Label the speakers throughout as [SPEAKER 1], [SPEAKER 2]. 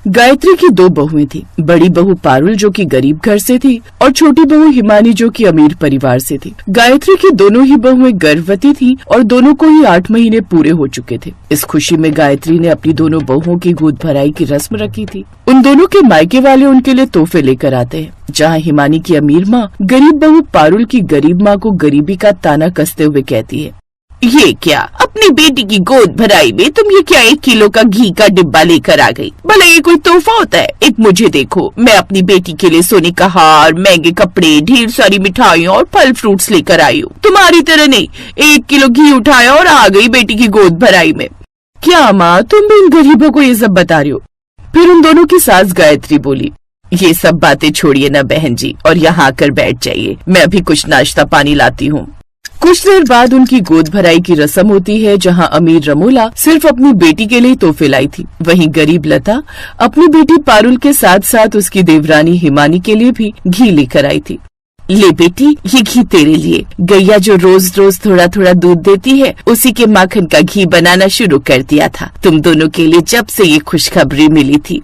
[SPEAKER 1] गायत्री की दो बहुएं थी। बड़ी बहू पारुल जो कि गरीब घर से थी और छोटी बहू हिमानी जो कि अमीर परिवार से थी। गायत्री की दोनों ही बहुएं गर्भवती थी और दोनों को ही 8 महीने पूरे हो चुके थे। इस खुशी में गायत्री ने अपनी दोनों बहुओं की गोद भराई की रस्म रखी थी। उन दोनों के मायके वाले उनके लिए तोहफे लेकर आते हैं। जहाँ हिमानी की अमीर माँ गरीब बहू पारुल की गरीब माँ को गरीबी का ताना कसते हुए कहती है,
[SPEAKER 2] ये क्या, अपनी बेटी की गोद भराई में तुम ये क्या 1 किलो का घी का डिब्बा लेकर आ गई? भला ये कोई तोहफा होता है? एक मुझे देखो, मैं अपनी बेटी के लिए सोने का हार, महंगे कपड़े, ढेर सारी मिठाइयाँ और फल फ्रूट्स लेकर आई हूँ। तुम्हारी तरह नहीं 1 किलो घी उठाया और आ गई बेटी की गोद भराई में।
[SPEAKER 1] क्या माँ, तुम भी इन गरीबों को ये सब बता रही हो? फिर उन दोनों की सास गायत्री बोली,
[SPEAKER 2] ये सब बातें छोड़िए ना बहन जी और यहाँ आकर बैठ जाइए, मैं अभी कुछ नाश्ता पानी लाती हूँ।
[SPEAKER 1] कुछ देर बाद उनकी गोद भराई की रस्म होती है, जहां अमीर रमोला सिर्फ अपनी बेटी के लिए तोहफे लाई थी। वहीं गरीब लता अपनी बेटी पारुल के साथ साथ उसकी देवरानी हिमानी के लिए भी घी लेकर आई थी।
[SPEAKER 2] ले बेटी, ये घी तेरे लिए। गैया जो रोज रोज थोड़ा थोड़ा दूध देती है, उसी के माखन का घी बनाना शुरू कर दिया था तुम दोनों के लिए जब से ये खुशखबरी मिली थी।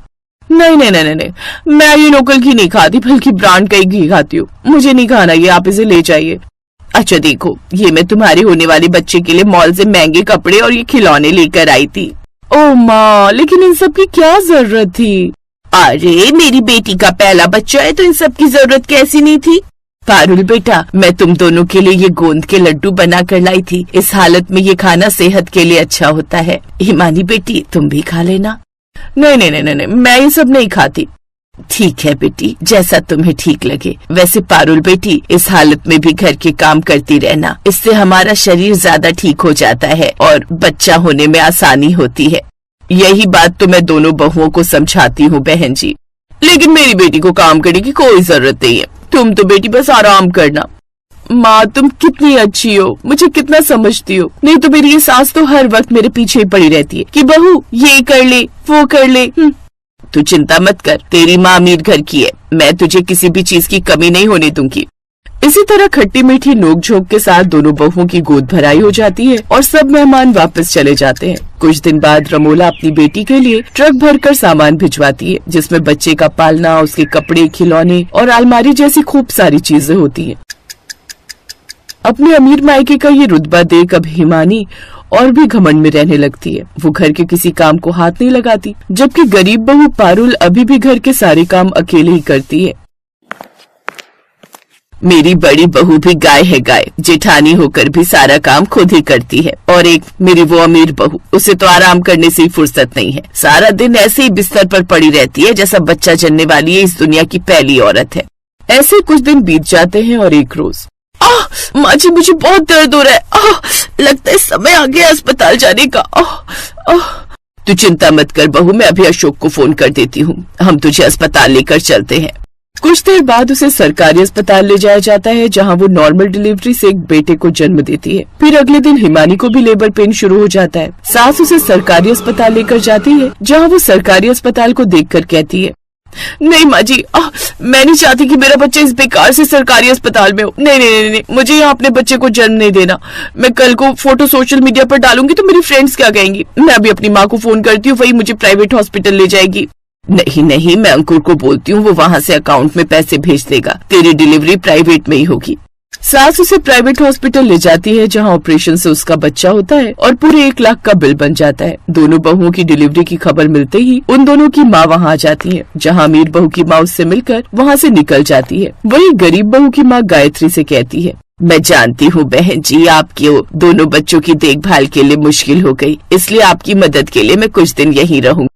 [SPEAKER 1] नहीं नहीं नहीं नहीं, मैं ये लोकल घी नहीं खाती, बल्कि ब्रांड का ही घी खाती हूँ। मुझे नहीं खाना ये, आप इसे ले जाइए।
[SPEAKER 2] अच्छा देखो, ये मैं तुम्हारे होने वाले बच्चे के लिए मॉल से महंगे कपड़े और ये खिलौने लेकर आई थी।
[SPEAKER 1] ओ माँ, लेकिन इन सब की क्या जरूरत थी?
[SPEAKER 2] अरे मेरी बेटी का पहला बच्चा है तो इन सब की जरूरत कैसी नहीं थी? पारुल बेटा, मैं तुम दोनों के लिए ये गोंद के लड्डू बना कर लाई थी। इस हालत में ये खाना सेहत के लिए अच्छा होता है। हिमानी बेटी, तुम भी खा लेना।
[SPEAKER 1] नहीं नहीं नहीं नहीं, मैं ये सब नहीं खाती।
[SPEAKER 2] ठीक है बेटी, जैसा तुम्हें ठीक लगे। वैसे पारुल बेटी, इस हालत में भी घर के काम करती रहना, इससे हमारा शरीर ज्यादा ठीक हो जाता है और बच्चा होने में आसानी होती है। यही बात तो मैं दोनों बहुओं को समझाती हूँ बहन जी।
[SPEAKER 1] लेकिन मेरी बेटी को काम करने की कोई जरूरत नहीं है। तुम तो बेटी बस आराम करना। माँ, तुम कितनी अच्छी हो, मुझे कितना समझती हो। नहीं तो मेरी ये सास तो हर वक्त मेरे पीछे ही पड़ी रहती है कि बहू ये कर ले, वो कर ले।
[SPEAKER 2] तू चिंता मत कर, तेरी माँ अमीर घर की है, मैं तुझे किसी भी चीज की कमी नहीं होने दूंगी।
[SPEAKER 1] इसी तरह खट्टी मीठी नोक-झोंक के साथ दोनों बहुओं की गोद भराई हो जाती है और सब मेहमान वापस चले जाते हैं। कुछ दिन बाद रमोला अपनी बेटी के लिए ट्रक भरकर सामान भिजवाती है, जिसमें बच्चे का पालना, उसके कपड़े, खिलौने और अलमारी जैसी खूब सारी चीजें होती हैं। अपने अमीर मायके का ये रुतबा देख अब हिमानी और भी घमंड में रहने लगती है। वो घर के किसी काम को हाथ नहीं लगाती, जबकि गरीब बहू पारुल अभी भी घर के सारे काम अकेले ही करती है।
[SPEAKER 2] मेरी बड़ी बहू भी गाय है गाय, जेठानी होकर भी सारा काम खुद ही करती है। और एक मेरी वो अमीर बहू, उसे तो आराम करने से ही फुर्सत नहीं है। सारा दिन ऐसे ही बिस्तर पर पड़ी रहती है जैसा बच्चा जन्ने वाली है इस दुनिया की पहली औरत है।
[SPEAKER 1] ऐसे कुछ दिन बीत जाते हैं और एक रोज,
[SPEAKER 2] माँ जी मुझे बहुत दर्द हो रहा है, लगता है समय आ गया अस्पताल जाने का। तू चिंता मत कर बहू, मैं अभी अशोक को फोन कर देती हूँ, हम तुझे अस्पताल लेकर चलते हैं।
[SPEAKER 1] कुछ देर बाद उसे सरकारी अस्पताल ले जाया जाता है, जहाँ वो नॉर्मल डिलीवरी से एक बेटे को जन्म देती है। फिर अगले दिन हिमानी को भी लेबर पेन शुरू हो जाता है। सास उसे सरकारी अस्पताल लेकर जाती है, जहाँ वो सरकारी अस्पताल को देखकर कहती है,
[SPEAKER 2] नहीं माँ जी, मैं नहीं चाहती कि मेरा बच्चा इस बेकार से सरकारी अस्पताल में हो। नहीं नहीं नहीं, नहीं, मुझे यहाँ अपने बच्चे को जन्म नहीं देना। मैं कल को फोटो सोशल मीडिया पर डालूंगी तो मेरी फ्रेंड्स क्या कहेंगी। मैं अभी अपनी माँ को फोन करती हूँ, वही मुझे प्राइवेट हॉस्पिटल ले जाएगी। नहीं नहीं, मैं अंकुर को बोलती हूँ, वो वहाँ से अकाउंट में पैसे भेज देगा। तेरी डिलीवरी प्राइवेट में ही होगी।
[SPEAKER 1] सास उसे प्राइवेट हॉस्पिटल ले जाती है, जहाँ ऑपरेशन से उसका बच्चा होता है और पूरे 1 लाख का बिल बन जाता है। दोनों बहुओं की डिलीवरी की खबर मिलते ही उन दोनों की माँ वहाँ आ जाती है, जहाँ अमीर बहू की माँ उससे मिलकर वहाँ से निकल जाती है। वही गरीब बहू की माँ गायत्री से कहती है,
[SPEAKER 2] मैं जानती हूँ बहन जी, आपके दोनों बच्चों की देखभाल के लिए मुश्किल हो गई, इसलिए आपकी मदद के लिए मैं कुछ दिन यहीं रहूँगी।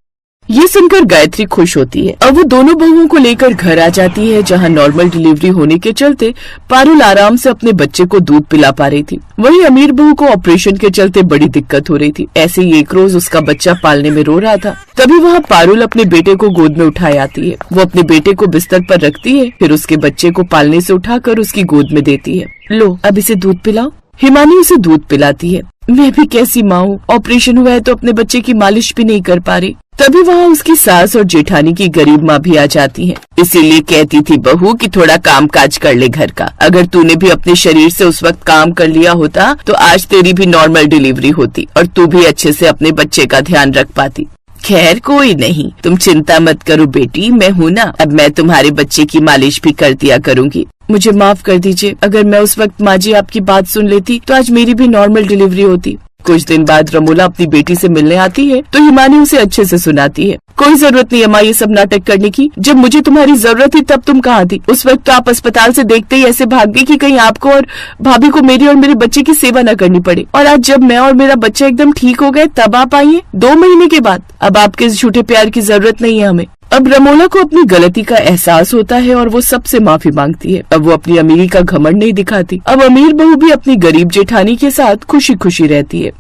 [SPEAKER 1] ये सुनकर गायत्री खुश होती है। अब वो दोनों बहुओं को लेकर घर आ जाती है, जहाँ नॉर्मल डिलीवरी होने के चलते पारुल आराम से अपने बच्चे को दूध पिला पा रही थी। वहीं अमीर बहू को ऑपरेशन के चलते बड़ी दिक्कत हो रही थी। ऐसे ही एक रोज उसका बच्चा पालने में रो रहा था, तभी वहाँ पारुल अपने बेटे को गोद में उठाए आती है। वो अपने बेटे को बिस्तर पर रखती है, फिर उसके बच्चे को पालने से उठाकर उसकी गोद में देती है। लो अब इसे दूध पिलाओ। हिमानी उसे दूध पिलाती है। मैं भी कैसी माँ हूँ, ऑपरेशन हुआ है तो अपने बच्चे की मालिश भी नहीं कर पा रही। तभी वहाँ उसकी सास और जेठानी की गरीब माँ भी आ जाती हैं।
[SPEAKER 2] इसीलिए कहती थी बहू कि थोड़ा काम काज कर ले घर का। अगर तूने भी अपने शरीर से उस वक्त काम कर लिया होता तो आज तेरी भी नॉर्मल डिलीवरी होती और तू भी अच्छे से अपने बच्चे का ध्यान रख पाती।
[SPEAKER 1] खैर कोई नहीं, तुम चिंता मत करो बेटी, मैं हूँ ना। अब मैं तुम्हारे बच्चे की मालिश भी कर दिया करूँगी।
[SPEAKER 2] मुझे माफ कर दीजिए, अगर मैं उस वक्त माँ जी आपकी बात सुन लेती तो आज मेरी भी नॉर्मल डिलीवरी होती।
[SPEAKER 1] कुछ दिन बाद रमोला अपनी बेटी से मिलने आती है तो हिमानी उसे अच्छे से सुनाती है।
[SPEAKER 2] कोई जरूरत नहीं है माँ ये सब नाटक करने की। जब मुझे तुम्हारी जरूरत थी तब तुम कहाँ थी? उस वक्त तो आप अस्पताल से देखते ही ऐसे भाग गई कि कहीं आपको और भाभी को मेरी और मेरे बच्चे की सेवा न करनी पड़े। और आज जब मैं और मेरा बच्चा एकदम ठीक हो गए तब आप आई हैं 2 महीने के बाद। अब आपके इस झूठे प्यार की जरूरत नहीं है हमें।
[SPEAKER 1] अब रमोला को अपनी गलती का एहसास होता है और वो सबसे माफी मांगती है। अब वो अपनी अमीरी का घमंड नहीं दिखाती। अब अमीर बहू भी अपनी गरीब जेठानी के साथ खुशी खुशी रहती है।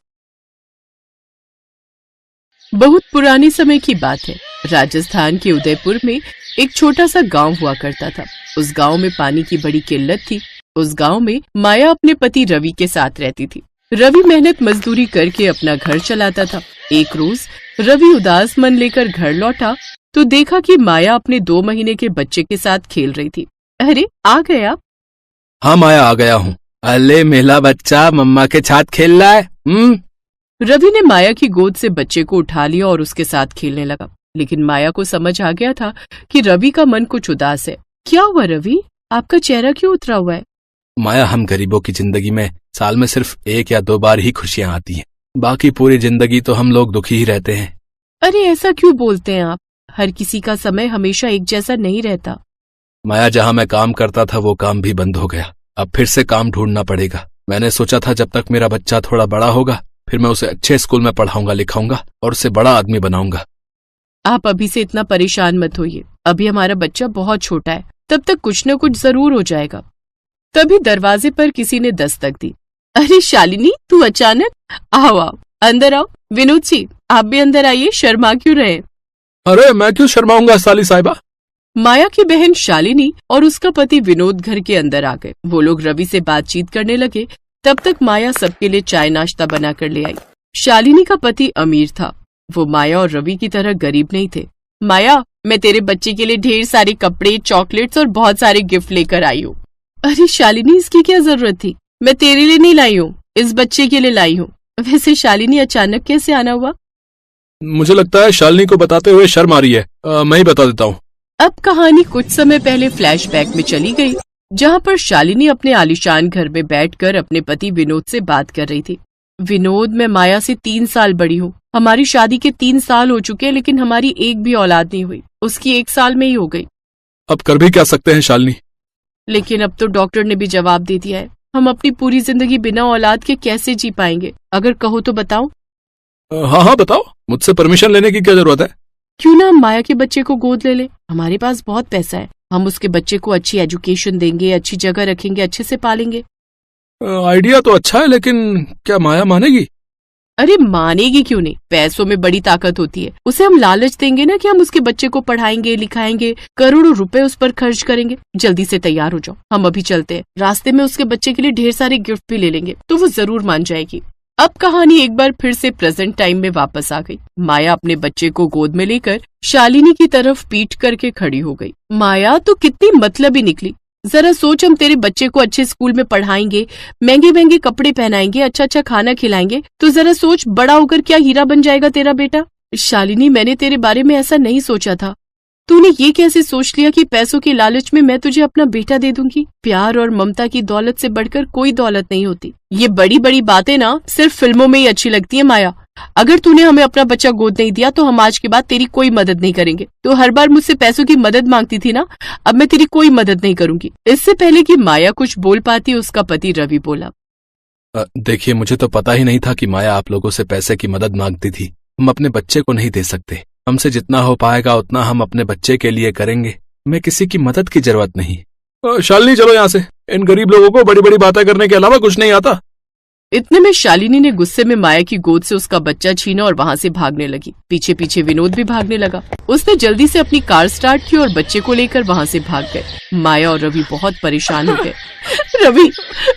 [SPEAKER 1] बहुत पुराने समय की बात है। राजस्थान के उदयपुर में एक छोटा सा गांव हुआ करता था। उस गांव में पानी की बड़ी किल्लत थी। उस गांव में माया अपने पति रवि के साथ रहती थी। रवि मेहनत मजदूरी करके अपना घर चलाता था। एक रोज रवि उदास मन लेकर घर लौटा तो देखा कि माया अपने 2 महीने के बच्चे के साथ खेल रही थी। अरे आ गए आप?
[SPEAKER 3] हाँ माया, आ गया हूँ। अले मेला बच्चा मम्मा के साथ खेल रहा है।
[SPEAKER 1] रवि ने माया की गोद से बच्चे को उठा लिया और उसके साथ खेलने लगा। लेकिन माया को समझ आ गया था कि रवि का मन कुछ उदास है। क्या हुआ रवि, आपका चेहरा क्यों उतरा हुआ है?
[SPEAKER 3] माया, हम गरीबों की जिंदगी में साल में सिर्फ 1 या 2 बार ही खुशियाँ आती हैं। बाकी पूरी जिंदगी तो हम लोग दुखी ही रहते हैं।
[SPEAKER 1] अरे ऐसा क्यों बोलते हैं आप? हर किसी का समय हमेशा एक जैसा नहीं रहता।
[SPEAKER 3] माया, जहाँ मैं काम करता था वो काम भी बंद हो गया। अब फिर से काम ढूंढना पड़ेगा। मैंने सोचा था जब तक मेरा बच्चा थोड़ा बड़ा होगा फिर मैं उसे अच्छे स्कूल में पढ़ाऊंगा लिखाऊंगा और उसे बड़ा आदमी बनाऊंगा।
[SPEAKER 1] आप अभी से इतना परेशान मत होइए। अभी हमारा बच्चा बहुत छोटा है, तब तक कुछ न कुछ जरूर हो जाएगा। तभी दरवाजे पर किसी ने दस्तक दी। अरे शालिनी, तू अचानक? आओ आओ, अंदर आओ। विनोद जी, आप भी अंदर आइए, शर्मा क्यों रहे?
[SPEAKER 3] अरे मैं क्यों शर्माऊंगा साली साहिबा।
[SPEAKER 1] माया की बहन शालिनी और उसका पति विनोद घर के अंदर आ गए। वो लोग रवि से बातचीत करने लगे। तब तक माया सबके लिए चाय नाश्ता बना कर ले आई। शालिनी का पति अमीर था। वो माया और रवि की तरह गरीब नहीं थे। माया, मैं तेरे बच्चे के लिए ढेर सारे कपड़े, चॉकलेट्स और बहुत सारे गिफ्ट लेकर आई हूँ। अरे शालिनी, इसकी क्या जरूरत थी? मैं तेरे लिए नहीं लाई हूँ, इस बच्चे के लिए लाई हूँ। वैसे शालिनी अचानक कैसे आना हुआ?
[SPEAKER 3] मुझे लगता है शालिनी को बताते हुए शर्म आ रही है। मैं ही बता देता हूँ।
[SPEAKER 1] अब कहानी कुछ समय पहले फ्लैशबैक में चली गई, जहाँ पर शालिनी अपने आलीशान घर में बैठकर अपने पति विनोद से बात कर रही थी। विनोद, मैं माया से 3 साल बड़ी हूँ। हमारी शादी के 3 साल हो चुके हैं, लेकिन हमारी एक भी औलाद नहीं हुई। उसकी 1 साल में ही हो गई।
[SPEAKER 3] अब कर भी क्या सकते हैं शालिनी?
[SPEAKER 1] लेकिन अब तो डॉक्टर ने भी जवाब दे दिया है। हम अपनी पूरी जिंदगी बिना औलाद के कैसे जी पाएंगे? अगर कहो तो बताओ।
[SPEAKER 3] हाँ हाँ बताओ, मुझसे परमिशन लेने की क्या जरूरत है?
[SPEAKER 1] क्यों ना हम माया के बच्चे को गोद ले ले। हमारे पास बहुत पैसा है। हम उसके बच्चे को अच्छी एजुकेशन देंगे, अच्छी जगह रखेंगे, अच्छे से पालेंगे।
[SPEAKER 3] आइडिया तो अच्छा है, लेकिन क्या माया मानेगी?
[SPEAKER 1] अरे मानेगी क्यों नहीं? पैसों में बड़ी ताकत होती है। उसे हम लालच देंगे ना कि हम उसके बच्चे को पढ़ाएंगे, लिखाएंगे, करोड़ों रुपए उस पर खर्च करेंगे। जल्दी से तैयार हो जाओ, हम अभी चलते हैं। रास्ते में उसके बच्चे के लिए ढेर सारे गिफ्ट भी ले लेंगे, तो वो जरूर मान जाएगी। अब कहानी एक बार फिर से प्रेजेंट टाइम में वापस आ गई। माया अपने बच्चे को गोद में लेकर शालिनी की तरफ पीठ करके खड़ी हो गई। माया, तो कितनी मतलबी निकली। जरा सोच, हम तेरे बच्चे को अच्छे स्कूल में पढ़ाएंगे, महंगे महंगे कपड़े पहनाएंगे, अच्छा अच्छा खाना खिलाएंगे, तो जरा सोच बड़ा होकर क्या हीरा बन जाएगा तेरा बेटा। शालिनी, मैंने तेरे बारे में ऐसा नहीं सोचा था। तूने ये कैसे सोच लिया कि पैसों के लालच में मैं तुझे अपना बेटा दे दूंगी? प्यार और ममता की दौलत से बढ़कर कोई दौलत नहीं होती। ये बड़ी बड़ी बातें ना सिर्फ फिल्मों में ही अच्छी लगती है माया। अगर तूने हमें अपना बच्चा गोद नहीं दिया तो हम आज के बाद तेरी कोई मदद नहीं करेंगे। तो हर बार मुझसे पैसों की मदद मांगती थी ना, अब मैं तेरी कोई मदद नहीं करूंगी। इससे पहले कि माया कुछ बोल पाती, उसका पति रवि बोला।
[SPEAKER 3] देखिए, मुझे तो पता ही नहीं था कि माया आप लोगों से पैसे की मदद मांगती थी। हम अपने बच्चे को नहीं दे सकते। हमसे जितना हो पाएगा उतना हम अपने बच्चे के लिए करेंगे। हमें किसी की मदद की जरूरत नहीं। शालिनी, चलो यहाँ से। इन गरीब लोगों को बड़ी बड़ी बातें करने के अलावा कुछ नहीं आता।
[SPEAKER 1] इतने में शालिनी ने गुस्से में माया की गोद से उसका बच्चा छीना और वहाँ से भागने लगी। पीछे पीछे विनोद भी भागने लगा। उसने जल्दी से अपनी कार स्टार्ट की और बच्चे को लेकर वहाँ से भाग गए। माया और रवि बहुत परेशान हो गए।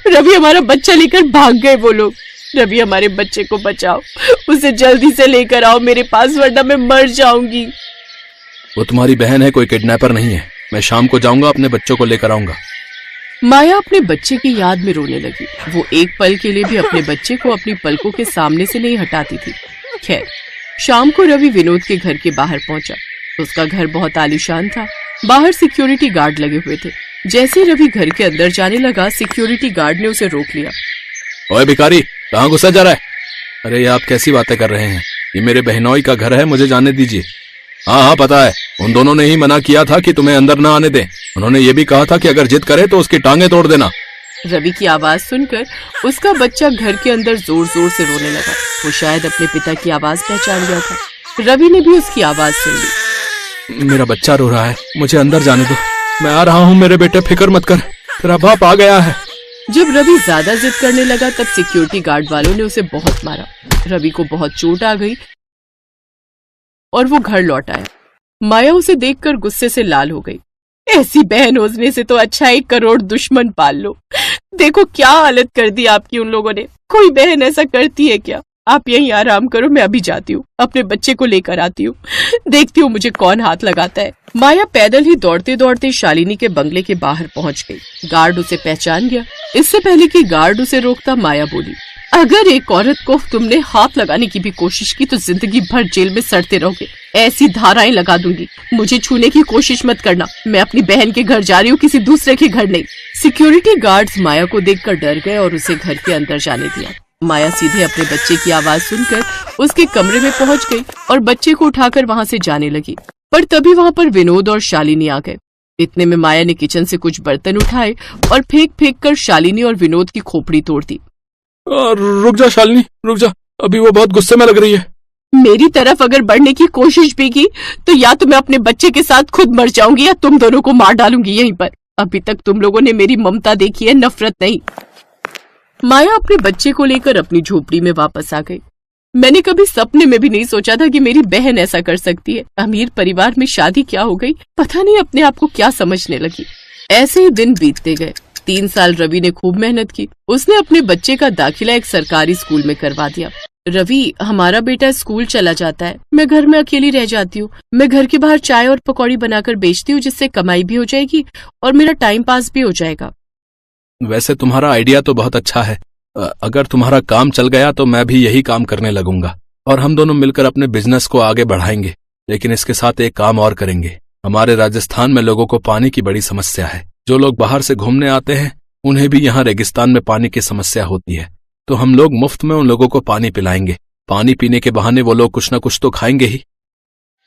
[SPEAKER 1] रवि हमारा बच्चा लेकर भाग गए वो लोग। रवि, हमारे बच्चे को बचाओ, उसे जल्दी से लेकर आओ मेरे पास, वरना मैं मर जाऊंगी।
[SPEAKER 3] वो तुम्हारी बहन है, कोई किडनैपर नहीं है। मैं शाम को जाऊंगा, अपने बच्चों को लेकर आऊंगा।
[SPEAKER 1] माया अपने बच्चे की याद में रोने लगी। वो एक पल के लिए भी अपने बच्चे को अपनी पलकों के सामने से नहीं हटाती थी। खैर,
[SPEAKER 2] शाम को रवि विनोद के घर के बाहर पहुंचा। उसका घर बहुत आलीशान था। बाहर सिक्योरिटी गार्ड लगे हुए थे। जैसे ही रवि घर के अंदर जाने लगा, सिक्योरिटी गार्ड ने उसे रोक लिया।
[SPEAKER 3] ओए भिखारी, कहाँ घुसा जा रहा है? अरे ये आप कैसी बातें कर रहे हैं? ये मेरे बहनोई का घर है, मुझे जाने दीजिए। हाँ हाँ पता है, उन दोनों ने ही मना किया था कि तुम्हें अंदर ना आने दें। उन्होंने ये भी कहा था कि अगर जिद करे तो उसकी टांगे तोड़ देना।
[SPEAKER 2] रवि की आवाज सुनकर उसका बच्चा घर के अंदर जोर जोर से रोने लगा। वो शायद अपने पिता की आवाज पहचान गया था। रवि ने भी उसकी आवाज सुन ली।
[SPEAKER 3] मेरा बच्चा रो रहा है, मुझे अंदर जाने दो। मैं आ रहा हूँ मेरे बेटे, फिक्र मत कर, तेरा बाप आ गया है।
[SPEAKER 2] जब रवि ज्यादा जिद करने लगा तब सिक्योरिटी गार्ड वालों ने उसे बहुत मारा। रवि को बहुत चोट आ गई और वो घर लौट आया। माया उसे देखकर गुस्से से लाल हो गई। ऐसी बहन होने से तो अच्छा 1 करोड़ दुश्मन पाल लो। देखो क्या हालत कर दी आपकी उन लोगों ने। कोई बहन ऐसा करती है क्या? आप यहीं आराम करो, मैं अभी जाती हूँ, अपने बच्चे को लेकर आती हूँ, देखती हूँ मुझे कौन हाथ लगाता है। माया पैदल ही दौड़ते दौड़ते शालिनी के बंगले के बाहर पहुंच गई। गार्ड उसे पहचान गया। इससे पहले कि गार्ड उसे रोकता, माया बोली, अगर एक औरत को तुमने हाथ लगाने की भी कोशिश की तो जिंदगी भर जेल में सड़ते रहोगे। ऐसी धाराएं लगा दूंगी। मुझे छूने की कोशिश मत करना। मैं अपनी बहन के घर जा रही हूँ, किसी दूसरे के घर नहीं। सिक्योरिटी गार्ड्स माया को देखकर डर गए और उसे घर के अंदर जाने दिया। माया सीधे अपने बच्चे की आवाज सुनकर उसके कमरे में पहुंच गई और बच्चे को उठाकर वहां से जाने लगी। पर तभी वहां पर विनोद और शालिनी आ गए। इतने में माया ने किचन से कुछ बर्तन उठाए और फेंक फेंक कर शालिनी और विनोद की खोपड़ी तोड़ दी।
[SPEAKER 3] रुक जा शालिनी, रुक जा, अभी वो बहुत गुस्से में लग रही है।
[SPEAKER 2] मेरी तरफ अगर बढ़ने की कोशिश भी की तो या तो मैं अपने बच्चे के साथ खुद मर जाऊंगी या तुम दोनों को मार डालूंगी यहीं पर। अभी तक तुम लोगों ने मेरी ममता देखी है, नफरत नहीं। माया अपने बच्चे को लेकर अपनी झोपड़ी में वापस आ गई। मैंने कभी सपने में भी नहीं सोचा था कि मेरी बहन ऐसा कर सकती है। अमीर परिवार में शादी क्या हो गई, पता नहीं अपने आप को क्या समझने लगी। ऐसे ही दिन बीतते गए। 3 साल रवि ने खूब मेहनत की। उसने अपने बच्चे का दाखिला एक सरकारी स्कूल में करवा दिया। रवि, हमारा बेटा स्कूल चला जाता है, मैं घर में अकेली रह जाती हूँ। मैं घर के बाहर चाय और पकौड़ी बनाकर बेचती हूँ, जिससे कमाई भी हो जाएगी और मेरा टाइम पास भी हो जाएगा।
[SPEAKER 3] वैसे तुम्हारा आइडिया तो बहुत अच्छा है। अगर तुम्हारा काम चल गया तो मैं भी यही काम करने लगूंगा और हम दोनों मिलकर अपने बिजनेस को आगे बढ़ाएंगे। लेकिन इसके साथ एक काम और करेंगे। हमारे राजस्थान में लोगों को पानी की बड़ी समस्या है। जो लोग बाहर से घूमने आते हैं उन्हें भी यहाँ रेगिस्तान में पानी की समस्या होती है। तो हम लोग मुफ्त में उन लोगों को पानी पिलाएंगे। पानी पीने के बहाने वो लोग कुछ न कुछ तो खाएंगे ही।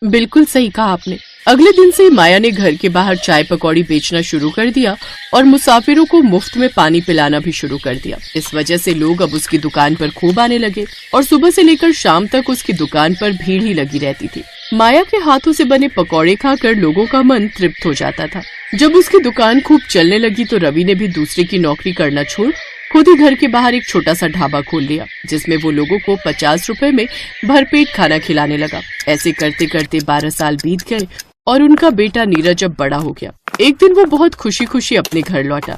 [SPEAKER 2] बिल्कुल सही कहा आपने। अगले दिन से माया ने घर के बाहर चाय पकौड़ी बेचना शुरू कर दिया और मुसाफिरों को मुफ्त में पानी पिलाना भी शुरू कर दिया। इस वजह से लोग अब उसकी दुकान पर खूब आने लगे और सुबह से लेकर शाम तक उसकी दुकान पर भीड़ ही लगी रहती थी। माया के हाथों से बने पकौड़े खाकर लोगों का मन तृप्त हो जाता था। जब उसकी दुकान खूब चलने लगी तो रवि ने भी दूसरे की नौकरी करना छोड़ खुद ही घर के बाहर एक छोटा सा ढाबा खोल लिया, जिसमें वो लोगों को 50 रुपए में भरपेट खाना खिलाने लगा। ऐसे करते करते 12 साल बीत गए और उनका बेटा नीरज अब बड़ा हो गया। एक दिन वो बहुत खुशी खुशी अपने घर लौटा।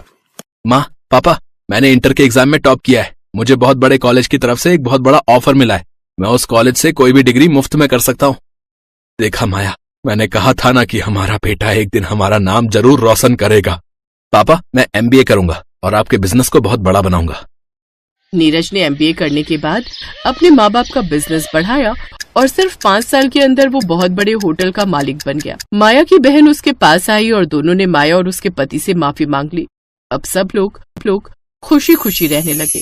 [SPEAKER 3] माँ, पापा, मैंने इंटर के एग्जाम में टॉप किया है। मुझे बहुत बड़े कॉलेज की तरफ से एक बहुत बड़ा ऑफर मिला है। मैं उस कॉलेज से कोई भी डिग्री मुफ्त में कर सकता हूँ। देखा माया, मैंने कहा था ना कि हमारा बेटा एक दिन हमारा नाम जरूर रोशन करेगा। पापा, मैं MBA करूंगा और आपके बिजनेस को बहुत बड़ा बनाऊंगा।
[SPEAKER 2] नीरज ने MBA करने के बाद अपने माँ बाप का बिजनेस बढ़ाया और सिर्फ 5 साल के अंदर वो बहुत बड़े होटल का मालिक बन गया। माया की बहन उसके पास आई और दोनों ने माया और उसके पति से माफी मांग ली। अब सब लोग खुशी खुशी रहने लगे।